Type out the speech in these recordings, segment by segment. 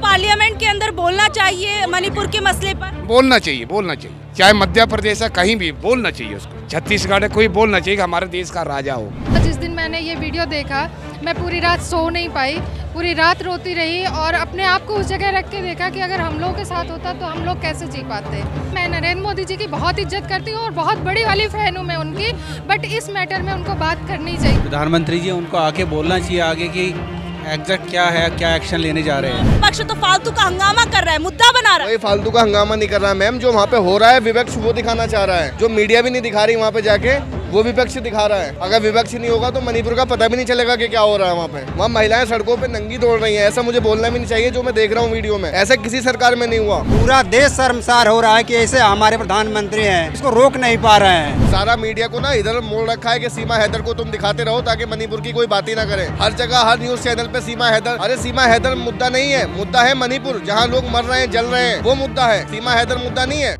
Parliament के अंदर बोलना चाहिए मणिपुर के मसले पर? बोलना चाहिए, चाहे मध्य प्रदेश है कहीं भी बोलना चाहिए उसको। छत्तीसगढ़ है कोई बोलना चाहिए कि हमारे देश का राजा हो। जिस दिन मैंने ये वीडियो देखा मैं पूरी रात सो नहीं पाई, पूरी रात रोती रही और अपने आप को उस जगह रख के देखा कि अगर हम लोगों के साथ होता तो हम लोग कैसे जी पाते। मैं नरेंद्र मोदी जी की बहुत इज्जत करती हूँ और बहुत बड़ी वाली फैन हूँ मैं उनकी, बट इस मैटर में उनको बात करनी चाहिए। प्रधानमंत्री जी उनको आके बोलना चाहिए आगे की एग्जैक्ट क्या है, क्या एक्शन लेने जा रहे हैं। विपक्ष तो फालतू का हंगामा कर रहा है, मुद्दा बना रहा है। कोई फालतू का हंगामा नहीं कर रहा है मैम, जो वहाँ पे हो रहा है विपक्ष वो दिखाना चाह रहा है, जो मीडिया भी नहीं दिखा रही वहाँ पे जाके वो विपक्ष दिखा रहा है। अगर विपक्ष नहीं होगा तो मणिपुर का पता भी नहीं चलेगा कि क्या हो रहा है वहाँ पे। वहाँ महिलाएं सड़कों पे नंगी दौड़ रही हैं, ऐसा मुझे बोलना भी नहीं चाहिए जो मैं देख रहा हूँ वीडियो में, ऐसा किसी सरकार में नहीं हुआ। पूरा देश शर्मसार हो रहा है कि ऐसे हमारे प्रधानमंत्री हैं, इसको रोक नहीं पा रहे हैं। सारा मीडिया को ना इधर मोड़ रखा है कि सीमा हैदर को तुम दिखाते रहो ताकि मणिपुर की कोई बात ही ना करे। हर जगह हर न्यूज चैनल पे सीमा हैदर, अरे सीमा हैदर मुद्दा नहीं है, मुद्दा है मणिपुर, जहाँ लोग मर रहे हैं जल रहे हैं, वो मुद्दा है। सीमा हैदर मुद्दा नहीं है।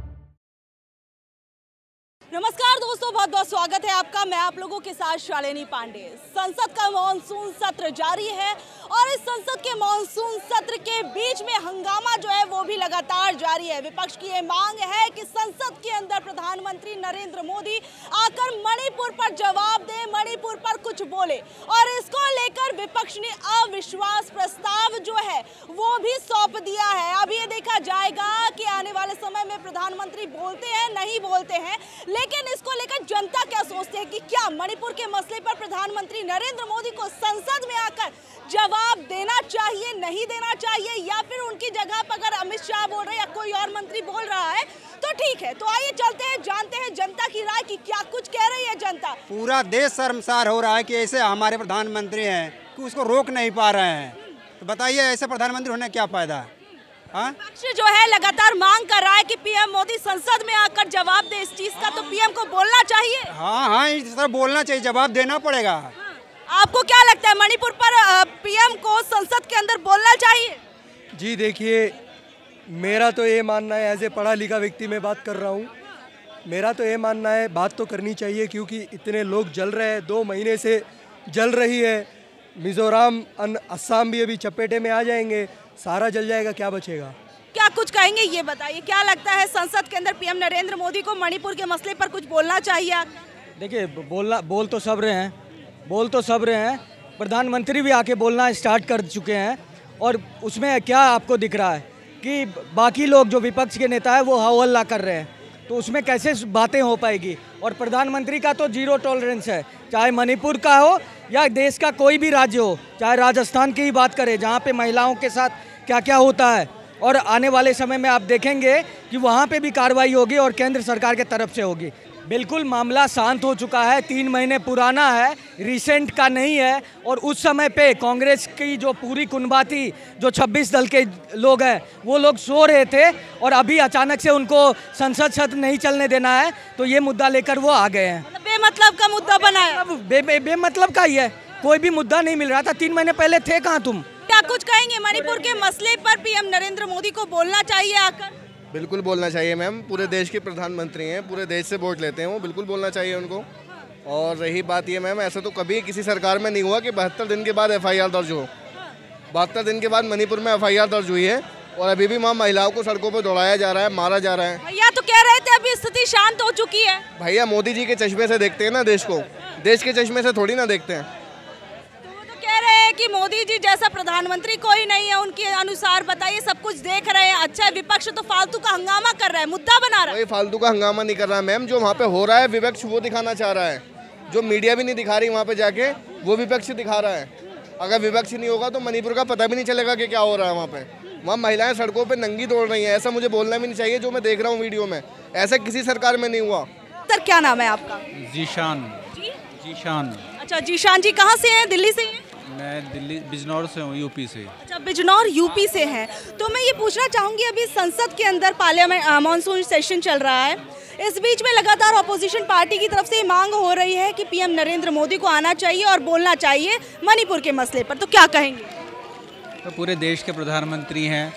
नमस्कार दोस्तों, बहुत बहुत स्वागत है आपका। मैं आप लोगों के साथ शालिनी पांडे। संसद का मॉनसून सत्र जारी है और इस संसद के मॉनसून सत्र के बीच में हंगामा जो है वो भी लगातार जारी है। विपक्ष की ये मांग है कि संसद के अंदर प्रधानमंत्री नरेंद्र मोदी आकर मणिपुर पर जवाब दे, मणिपुर पर कुछ बोले और इसको लेकर विपक्ष ने अविश्वास प्रस्ताव जो है वो भी सौंप दिया है। अब ये देखा जाएगा कि आने वाले समय में प्रधानमंत्री बोलते हैं नहीं बोलते हैं, लेकिन इसको लेकर जनता क्या सोचते हैं कि क्या मणिपुर के मसले पर प्रधानमंत्री नरेंद्र मोदी को संसद में आकर जवाब देना चाहिए, नहीं देना चाहिए, या फिर उनकी जगह पर अगर अमित शाह बोल रहे हैं या कोई और मंत्री बोल रहा है तो ठीक है। तो आइए चलते हैं, जानते हैं जनता की राय की क्या कुछ कह रही है जनता। पूरा देश शर्मसार हो रहा है कि ऐसे हमारे प्रधानमंत्री हैं कि उसको रोक नहीं पा रहे हैं। तो बताइए ऐसे प्रधानमंत्री होने क्या फायदा है? विपक्ष जो है लगातार मांग कर रहा है कि पीएम मोदी संसद में आकर जवाब दे इस चीज का, तो पीएम को बोलना चाहिए। हाँ, इस तरह बोलना चाहिए, जवाब देना पड़ेगा। आपको क्या लगता है मणिपुर पर पीएम को संसद के अंदर बोलना चाहिए? जी देखिए, मेरा तो ये मानना है, एज ए पढ़ा लिखा व्यक्ति मैं बात कर रहा हूँ, मेरा तो ये मानना है बात तो करनी चाहिए क्योंकि इतने लोग जल रहे हैं, 2 महीने से जल रही है। मिजोरम असम भी अभी चपेटे में आ जाएंगे, सारा जल जाएगा, क्या बचेगा? क्या कुछ कहेंगे ये बताइए, क्या लगता है संसद के अंदर पीएम नरेंद्र मोदी को मणिपुर के मसले पर कुछ बोलना चाहिए? देखिए, बोल तो सब रहे हैं, प्रधानमंत्री भी आके बोलना स्टार्ट कर चुके हैं और उसमें क्या आपको दिख रहा है कि बाकी लोग जो विपक्ष के नेता है वो हल्ला कर रहे हैं, तो उसमें कैसे बातें हो पाएगी? और प्रधानमंत्री का तो जीरो टॉलरेंस है, चाहे मणिपुर का हो या देश का कोई भी राज्य हो, चाहे राजस्थान की ही बात करें जहाँ पे महिलाओं के साथ क्या क्या होता है, और आने वाले समय में आप देखेंगे कि वहाँ पे भी कार्रवाई होगी और केंद्र सरकार के तरफ से होगी। बिल्कुल मामला शांत हो चुका है, 3 महीने पुराना है, रिसेंट का नहीं है। और उस समय पे कांग्रेस की जो पूरी कुनबा थी, जो 26 दल के लोग हैं, वो लोग सो रहे थे और अभी अचानक से उनको संसद सत्र नहीं चलने देना है, तो ये मुद्दा लेकर वो आ गए हैं। बेमतलब का मुद्दा बनाया। बेमतलब का ही है, कोई भी मुद्दा नहीं मिल रहा था। 3 महीने पहले थे कहाँ तुम? क्या कुछ कहेंगे मणिपुर के मसले पर पीएम नरेंद्र मोदी को बोलना चाहिए आकर? बिल्कुल बोलना चाहिए मैम, पूरे देश के प्रधानमंत्री हैं, पूरे देश से वोट लेते हैं वो, बिल्कुल बोलना चाहिए उनको। और रही बात ये मैम, ऐसा तो कभी किसी सरकार में नहीं हुआ कि 72 दिन के बाद FIR दर्ज हो। 72 दिन के बाद मणिपुर में FIR दर्ज हुई है और अभी भी वहाँ महिलाओं को सड़कों पर दौड़ाया जा रहा है, मारा जा रहा है। भैया तो कह रहे थे अभी स्थिति शांत हो चुकी है। भैया मोदी जी के चश्मे से देखते हैं ना देश को, देश के चश्मे से थोड़ी ना देखते हैं। कह रहे हैं कि मोदी जी जैसा प्रधानमंत्री कोई नहीं है उनके अनुसार, बताइए सब कुछ देख रहे हैं। अच्छा, विपक्ष तो फालतू का हंगामा कर रहा है, मुद्दा बना रहा है। कोई फालतू का हंगामा नहीं कर रहा मैम, जो वहाँ पे हो रहा है विपक्ष वो दिखाना चाह रहा है, जो मीडिया भी नहीं दिखा रही वहाँ पे जाके वो विपक्ष दिखा रहा है। अगर विपक्ष नहीं होगा तो मणिपुर का पता भी नहीं चलेगा कि क्या हो रहा है वहाँ पे। वहाँ महिलाएं सड़कों पर नंगी दौड़ रही हैं, ऐसा मुझे बोलना भी नहीं चाहिए जो मैं देख रहा हूँ वीडियो में, ऐसा किसी सरकार में नहीं हुआ। सर क्या नाम है आपका? जीशान। अच्छा जीशान जी, कहाँ से हैं? दिल्ली से हैं? मैं दिल्ली बिजनौर से हूँ, यूपी से। अच्छा, बिजनौर यूपी से हैं। तो मैं ये पूछना चाहूँगी, अभी संसद के अंदर पार्लियामेंट मॉनसून सेशन चल रहा है, इस बीच में लगातार अपोजिशन पार्टी की तरफ से मांग हो रही है कि पीएम नरेंद्र मोदी को आना चाहिए और बोलना चाहिए मणिपुर के मसले पर, तो क्या कहेंगे? तो पूरे देश के प्रधानमंत्री हैं,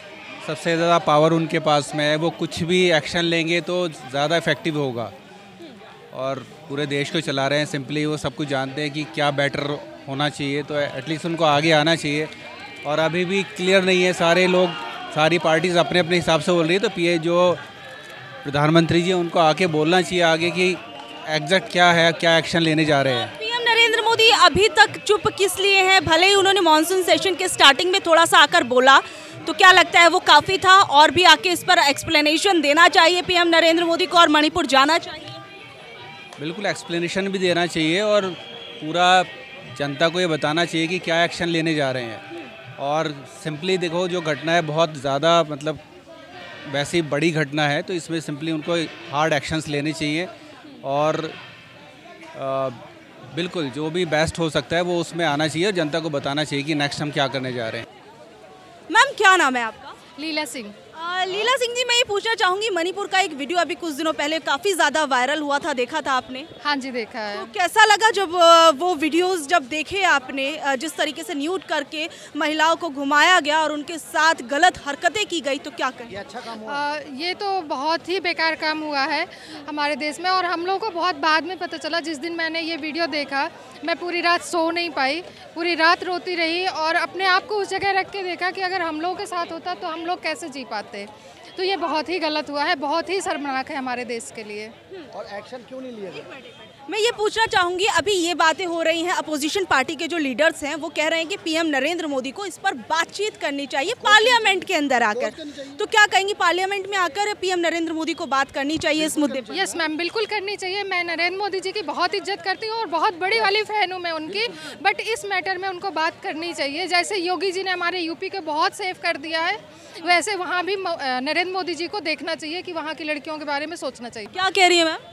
सबसे ज़्यादा पावर उनके पास में है, वो कुछ भी एक्शन लेंगे तो ज़्यादा इफेक्टिव होगा और पूरे देश को चला रहे हैं। सिंपली वो सब कुछ जानते हैं कि क्या बेटर होना चाहिए, तो एटलीस्ट उनको आगे आना चाहिए। और अभी भी क्लियर नहीं है, सारे लोग सारी पार्टीज अपने अपने हिसाब से बोल रही है, तो पीए जो प्रधानमंत्री जी उनको आके बोलना चाहिए आगे कि एग्जैक्ट क्या है, क्या एक्शन लेने जा रहे हैं। पीएम नरेंद्र मोदी अभी तक चुप किस लिए हैं? भले ही उन्होंने मॉनसून सेशन के स्टार्टिंग में थोड़ा सा आकर बोला, तो क्या लगता है वो काफ़ी था और भी आके इस पर एक्सप्लेनेशन देना चाहिए पीएम नरेंद्र मोदी को और मणिपुर जाना चाहिए? बिल्कुल एक्सप्लेनेशन भी देना चाहिए और पूरा जनता को ये बताना चाहिए कि क्या एक्शन लेने जा रहे हैं। और सिंपली देखो, जो घटना है बहुत ज़्यादा मतलब वैसी बड़ी घटना है, तो इसमें सिंपली उनको हार्ड एक्शंस लेने चाहिए और बिल्कुल जो भी बेस्ट हो सकता है वो उसमें आना चाहिए और जनता को बताना चाहिए कि नेक्स्ट हम क्या करने जा रहे हैं। मैम क्या नाम है आपका? लीला सिंह। लीला सिंह जी, मैं ये पूछना चाहूंगी, मणिपुर का एक वीडियो अभी कुछ दिनों पहले काफ़ी ज़्यादा वायरल हुआ था, देखा था आपने? हाँ जी, देखा है। तो कैसा लगा जब वो वीडियोस जब देखे आपने, जिस तरीके से न्यूड करके महिलाओं को घुमाया गया और उनके साथ गलत हरकतें की गई, तो क्या कहें? ये अच्छा काम हुआ? ये तो बहुत ही बेकार काम हुआ है हमारे देश में और हम लोगों को बहुत बाद में पता चला। जिस दिन मैंने ये वीडियो देखा, मैं पूरी रात सो नहीं पाई, पूरी रात रोती रही और अपने आप को उस जगह रख के देखा कि अगर हम लोगों के साथ होता तो हम लोग कैसे जी पाते। तो ये बहुत ही गलत हुआ है, बहुत ही शर्मनाक है हमारे देश के लिए। और एक्शन क्यों नहीं लिया गया? मैं ये पूछना चाहूँगी, अभी ये बातें हो रही हैं, अपोजिशन पार्टी के जो लीडर्स हैं वो कह रहे हैं कि पीएम नरेंद्र मोदी को इस पर बातचीत करनी चाहिए पार्लियामेंट के अंदर आकर, तो क्या कहेंगी, पार्लियामेंट में आकर पीएम नरेंद्र मोदी को बात करनी चाहिए इस मुद्दे पर? यस मैम, बिल्कुल करनी चाहिए। मैं नरेंद्र मोदी जी की बहुत इज्जत करती हूँ और बहुत बड़ी वाली फ़ैन हूँ मैं उनकी, बट इस मैटर में उनको बात करनी चाहिए। जैसे योगी जी ने हमारे यूपी को बहुत सेव कर दिया है, वैसे वहाँ भी नरेंद्र मोदी जी को देखना चाहिए कि वहाँ की लड़कियों के बारे में सोचना चाहिए। क्या कह रही है मैम?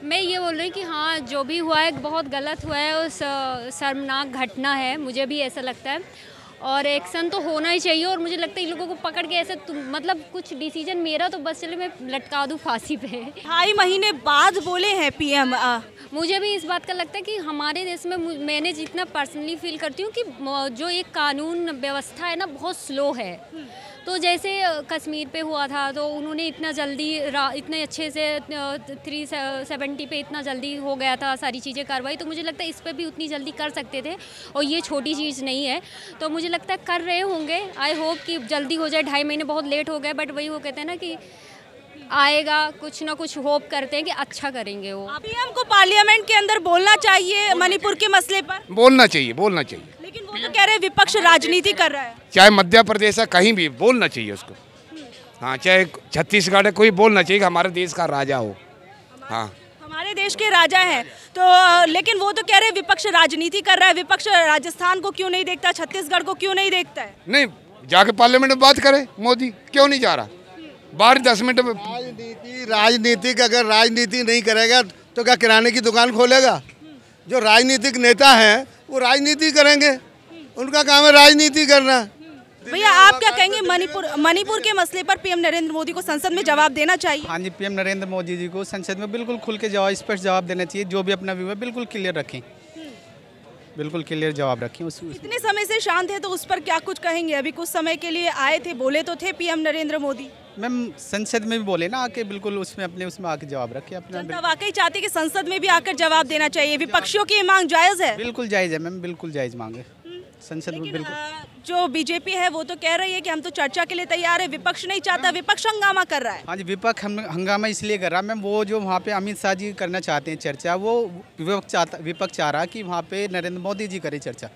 मैं ये बोल रही हूँ कि हाँ, जो भी हुआ है बहुत गलत हुआ है, उस शर्मनाक घटना है, मुझे भी ऐसा लगता है और एक्शन तो होना ही चाहिए। और मुझे लगता है इन लोगों को पकड़ के ऐसे मतलब कुछ डिसीजन मेरा तो बस चले मैं लटका दूँ फांसी पे। 2.5 महीने बाद बोले हैं पीएम। मुझे भी इस बात का लगता है कि हमारे देश में मैंने जितना पर्सनली फील करती हूँ कि जो एक कानून व्यवस्था है ना, बहुत स्लो है। तो जैसे कश्मीर पे हुआ था तो उन्होंने इतना जल्दी इतने अच्छे से 370 पे इतना जल्दी हो गया था सारी चीज़ें कार्रवाई, तो मुझे लगता है इस पे भी उतनी जल्दी कर सकते थे और ये छोटी चीज़ नहीं है। तो मुझे लगता है कर रहे होंगे, आई होप कि जल्दी हो जाए। 2.5 महीने बहुत लेट हो गए, बट वही वो कहते हैं ना कि आएगा, कुछ ना कुछ होप करते हैं कि अच्छा करेंगे वो। पीएम को पार्लियामेंट के अंदर बोलना चाहिए मणिपुर के मसले पर? बोलना चाहिए, बोलना चाहिए, लेकिन वो तो कह रहे हैं विपक्ष राजनीति कर रहा है। चाहे मध्य प्रदेश है, कहीं भी बोलना चाहिए उसको। हाँ, चाहे छत्तीसगढ़ है, कोई बोलना चाहिए कि हमारे देश का राजा हो। हाँ, हमारे देश के राजा हैं तो, लेकिन वो तो कह रहे हैं विपक्ष राजनीति कर रहा है। विपक्ष राजस्थान को क्यों नहीं देखता, छत्तीसगढ़ को क्यों नहीं देखता है? नहीं, जाके पार्लियामेंट में बात करे, मोदी क्यों नहीं जा रहा? 12-10 मिनट में राजनीतिक अगर राजनीति नहीं करेगा तो क्या किराने की दुकान खोलेगा? जो राजनीतिक नेता हैं वो राजनीति करेंगे, उनका काम है राजनीति करना। भैया आप क्या कहेंगे, मणिपुर के मसले पर पीएम नरेंद्र मोदी को संसद में जवाब देना चाहिए? हाँ जी, पीएम नरेंद्र मोदी जी को संसद में बिल्कुल खुल के जवाब, स्पष्ट जवाब देना चाहिए। जो भी अपना व्यू है बिल्कुल क्लियर रखें, बिल्कुल क्लियर जवाब रखें। इतने समय से शांत है तो उस पर क्या कुछ कहेंगे? अभी कुछ समय के लिए आए थे, बोले तो थे पीएम नरेंद्र मोदी। मैम संसद में भी बोले ना आके, बिल्कुल उसमें उसमें आके जवाब रखे अपना। जनता वाकई चाहती है कि संसद में भी आकर जवाब देना चाहिए। विपक्षियों की मांग जायज है? बिल्कुल जायज है मैम, बिल्कुल जायज मांग है संसद में। बिल्कुल जो बीजेपी है वो तो कह रही है कि हम तो चर्चा के लिए तैयार है, विपक्ष नहीं चाहता, विपक्ष हंगामा कर रहा है। हाँ जी, विपक्ष हंगामा इसलिए कर रहा है मैम, वो जो वहाँ पे अमित शाह जी करना चाहते हैं चर्चा, वो विपक्ष चाह रहा है कि वहाँ पे नरेंद्र मोदी जी करे चर्चा।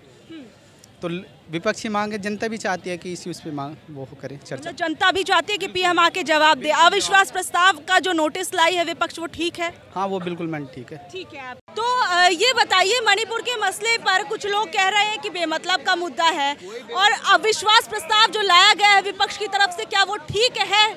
तो विपक्षी मांग है, जनता भी चाहती है कि इस पे मांग वो करे चर्चा। जनता भी चाहती है कि पीएम आके जवाब दे। अविश्वास प्रस्ताव का जो नोटिस लाई है विपक्ष, वो ठीक है? हाँ, वो बिल्कुल मैम ठीक है। ठीक है। तो ये बताइए, मणिपुर के मसले पर कुछ लोग कह रहे हैं कि बेमतलब का मुद्दा है और अविश्वास प्रस्ताव जो लाया गया है विपक्ष की तरफ से, क्या वो ठीक है?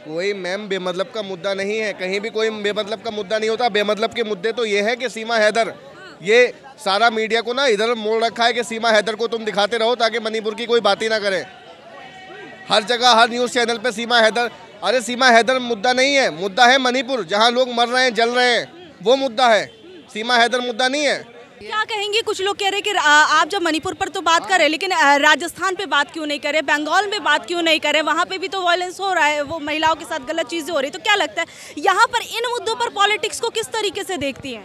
कोई मैम बेमतलब का मुद्दा नहीं है, कहीं भी कोई बेमतलब का मुद्दा नहीं होता। बेमतलब के मुद्दे तो ये है कि सीमा हैदर, ये सारा मीडिया को ना इधर मोड़ रखा है कि सीमा हैदर को तुम दिखाते रहो ताकि मणिपुर की कोई बात ही ना करे। हर जगह हर न्यूज़ चैनल पे सीमा हैदर। अरे सीमा हैदर मुद्दा नहीं है, मुद्दा है मणिपुर, जहाँ लोग मर रहे हैं, जल रहे हैं, वो मुद्दा है। सीमा हैदर मुद्दा नहीं है। क्या कहेंगे? कुछ लोग कह रहे हैं कि आप जब मणिपुर पर तो बात कर रहे हैं, लेकिन राजस्थान पे बात क्यों नहीं कर रहे, बंगाल में बात क्यों नहीं कर रहे? वहाँ पे भी तो वायलेंस हो रहा है, वो महिलाओं के साथ गलत चीज़ें हो रही, तो क्या लगता है यहाँ पर इन मुद्दों पर पॉलिटिक्स को किस तरीके से देखती हैं?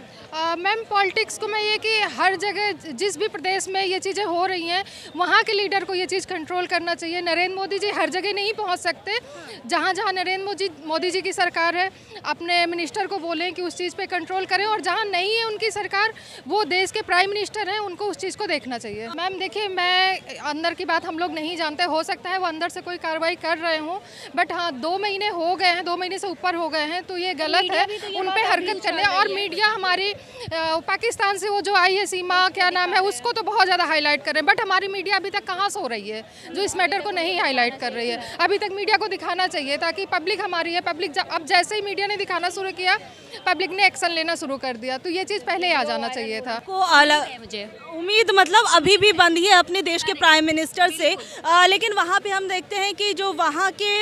मैम, पॉलिटिक्स को मैं ये कि हर जगह जिस भी प्रदेश में ये चीज़ें हो रही हैं वहाँ के लीडर को ये चीज़ कंट्रोल करना चाहिए। नरेंद्र मोदी जी हर जगह नहीं पहुँच सकते। जहाँ जहाँ नरेंद्र मोदी जी की सरकार है, अपने मिनिस्टर को बोलें कि उस चीज़ पे कंट्रोल करें, और जहाँ नहीं है उनकी सरकार, वो देश के प्राइम मिनिस्टर हैं, उनको उस चीज़ को देखना चाहिए। मैम देखिए, मैं अंदर की बात हम लोग नहीं जानते, हो सकता है वो अंदर से कोई कार्रवाई कर रहे हों, बट हाँ 2 महीने हो गए हैं, 2 महीने से ऊपर हो गए हैं, तो ये गलत है उन पर हरकत करने। और मीडिया हमारी पाकिस्तान से वो जो आई है सीमा, क्या नाम है, उसको तो बहुत ज़्यादा हाईलाइट कर रहे हैं, बट हमारी मीडिया अभी तक कहाँ सो रही है जो इस मैटर को नहीं हाईलाइट कर रही है। अभी तक मीडिया को दिखाना चाहिए, ताकि पब्लिक हमारी है, पब्लिक अब जैसे ही मीडिया ने दिखाना शुरू किया, पब्लिक ने एक्शन लेना शुरू कर दिया, तो ये चीज़ पहले आ जाना चाहिए था। को अलग मुझे उम्मीद मतलब अभी भी बंद ही है अपने देश के प्राइम मिनिस्टर से, लेकिन वहाँ पे हम देखते हैं कि जो वहाँ के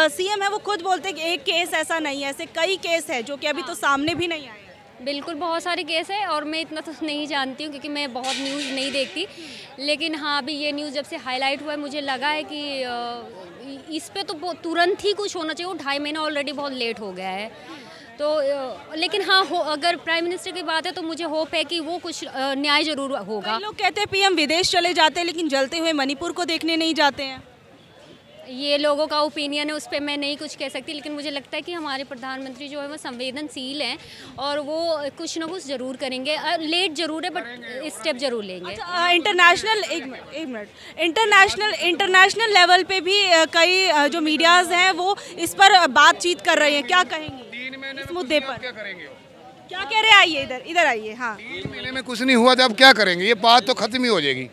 सीएम है वो खुद बोलते हैं कि एक केस ऐसा नहीं है, ऐसे कई केस है जो कि अभी तो सामने भी नहीं आए। बिल्कुल, बहुत सारे केस है, और मैं इतना तो नहीं जानती हूँ क्योंकि मैं बहुत न्यूज़ नहीं देखती, लेकिन हाँ अभी ये न्यूज़ जब से हाईलाइट हुआ है, मुझे लगा है कि इस पे तो तुरंत ही कुछ होना चाहिए। वो 2.5 महीना ऑलरेडी बहुत लेट हो गया है, तो लेकिन हाँ अगर प्राइम मिनिस्टर की बात है तो मुझे होप है कि वो कुछ न्याय जरूर होगा। लोग कहते हैं पीएम विदेश चले जाते हैं, लेकिन जलते हुए मणिपुर को देखने नहीं जाते हैं। ये लोगों का ओपिनियन है, उस पर मैं नहीं कुछ कह सकती, लेकिन मुझे लगता है कि हमारे प्रधानमंत्री जो है वो संवेदनशील हैं और वो कुछ ना कुछ ज़रूर करेंगे। लेट ज़रूर है बट स्टेप ज़रूर लेंगे। इंटरनेशनल लेवल पे भी कई जो मीडियाज़ हैं वो इस पर बातचीत कर रहे हैं, क्या कहेंगे इस मुद्दे पर? क्या कह रहे हैं? आइए इधर आइए। हाँ, 3 महीने में कुछ नहीं हुआ तो अब क्या करेंगे? ये बात तो खत्म ही हो जाएगी,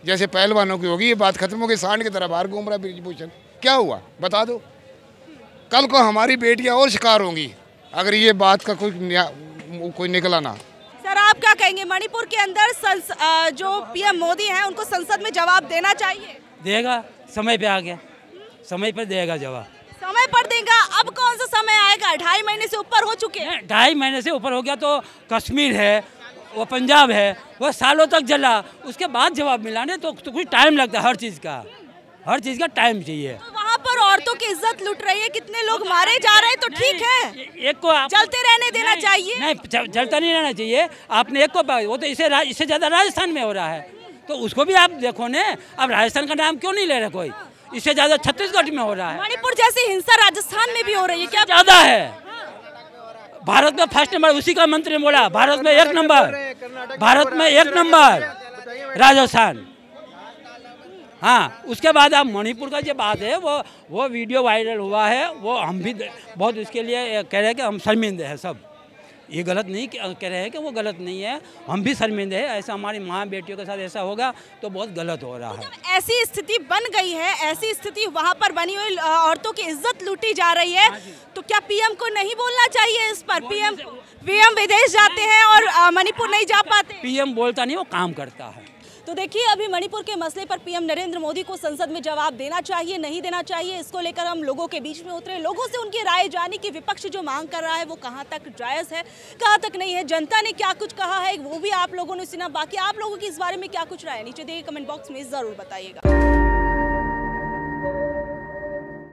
जैसे पहलवानों की होगी, ये बात खत्म हो गई। सांड की तरह बाहर घूम रहा है ब्रिजभूषण, क्या हुआ बता दो। कल को हमारी बेटियां और शिकार होंगी अगर ये बात का कोई निकला ना। सर आप क्या कहेंगे, मणिपुर के अंदर जो पीएम मोदी हैं उनको संसद में जवाब देना चाहिए? देगा, समय पे आ गया, समय पर देगा जवाब। समय पर देगा? अब कौन सा समय आएगा? 2.5 महीने से ऊपर हो चुके हैं। 2.5 महीने से ऊपर हो गया तो कश्मीर है, वो पंजाब है, वो सालों तक जला, उसके बाद जवाब मिलाने तो कुछ टाइम लगता है। हर चीज़ का टाइम चाहिए। तो वहाँ पर औरतों की इज्जत लुट रही है, कितने लोग मारे जा रहे हैं, तो ठीक है, एक को चलते रहने देना चाहिए। नहीं, चलता नहीं रहना चाहिए। आपने एक को, वो तो इससे ज़्यादा राजस्थान में हो रहा है, तो उसको भी आप देखो न। अब राजस्थान का नाम क्यों नहीं ले रहे कोई? इससे ज़्यादा छत्तीसगढ़ में हो रहा है। मणिपुर जैसी हिंसा राजस्थान में भी हो रही है, क्या ज़्यादा है? भारत में फर्स्ट नंबर उसी का मंत्री बोला, भारत में 1 नंबर, भारत में 1 नंबर राजस्थान। हाँ, उसके बाद अब मणिपुर का जो बात है वो वीडियो वायरल हुआ है, वो हम भी बहुत उसके लिए कह रहे हैं कि हम शर्मिंदे हैं सब। ये गलत नहीं कह रहे हैं कि वो गलत नहीं है, हम भी शर्मिंदे हैं। ऐसा हमारी माँ बेटियों के साथ ऐसा होगा तो बहुत गलत हो रहा है। जब ऐसी स्थिति बन गई है, ऐसी स्थिति वहाँ पर बनी हुई औरतों की इज्जत लूटी जा रही है, तो क्या पीएम को नहीं बोलना चाहिए इस पर? पीएम विदेश जाते हैं और मणिपुर नहीं जा पाते। पीएम बोलता नहीं, वो काम करता है। तो देखिए, अभी मणिपुर के मसले पर पीएम नरेंद्र मोदी को संसद में जवाब देना चाहिए, नहीं देना चाहिए, इसको लेकर हम लोगों के बीच में उतरे, लोगों से उनकी राय जानी कि विपक्ष जो मांग कर रहा है वो कहां तक जायज़ है, कहां तक नहीं है। जनता ने क्या कुछ कहा है वो भी आप लोगों ने सुना, बाकी आप लोगों की इस बारे में क्या कुछ राय है नीचे दिए कमेंट बॉक्स में ज़रूर बताइएगा।